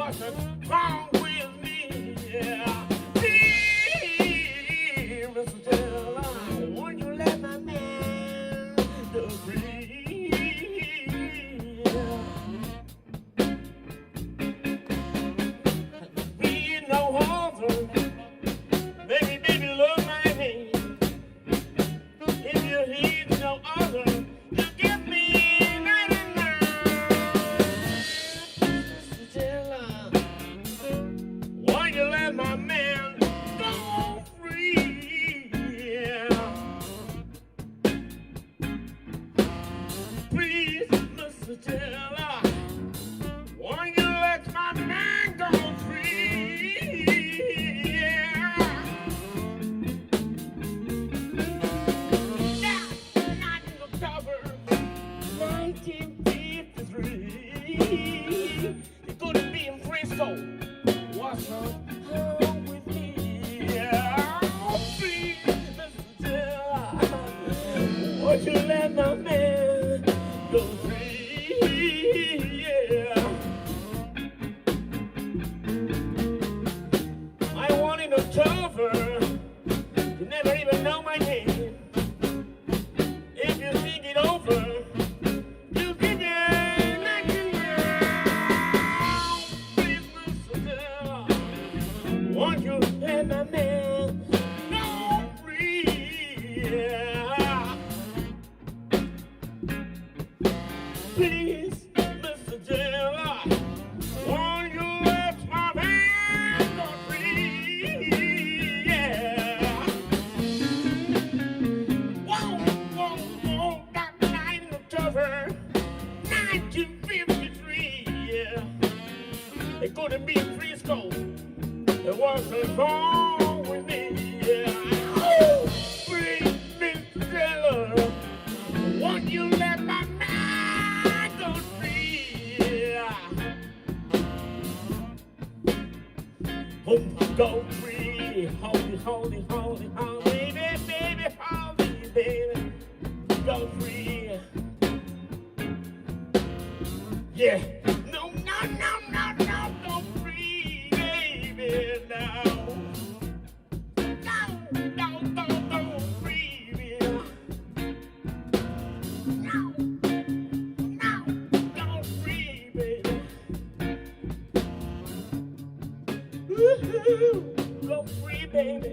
What's wrong with me? Yeah. Please, Mr. Jailor, won't you let my man go free? Be no other, baby, baby, love my hand. If you heed no other, you give me night and night. Why you let my man go free? Yeah. Please, Mr. Jailor, why you let my man go free? Yeah. Now, not in October 1953, you couldn't be in Frisco. What's wrong with me? Yeah. Please, Mr. Jailor, won't you let my man go free? Yeah. I want in October, you never even know my name. If you think it over, you give me nothing now. Please, Mr. Jailor, won't you let my man go free? Yeah. Please, Mr. Jailor, won't you let my man go free? Yeah. Whoa, whoa, whoa, that night in October 1953, yeah. They couldn't be in Frisco. There wasn't wrong with me, yeah. Oh, please, Mr. Jailor, won't you let my man go free? Yeah. Oh, go free, holy, holy, holy, holy, baby, baby, holy, baby, go free. Yeah. No, no, no, no, no, go free, baby, no. No, no, no, go free, baby. No, no, go free, baby. Woo-hoo, go free, baby.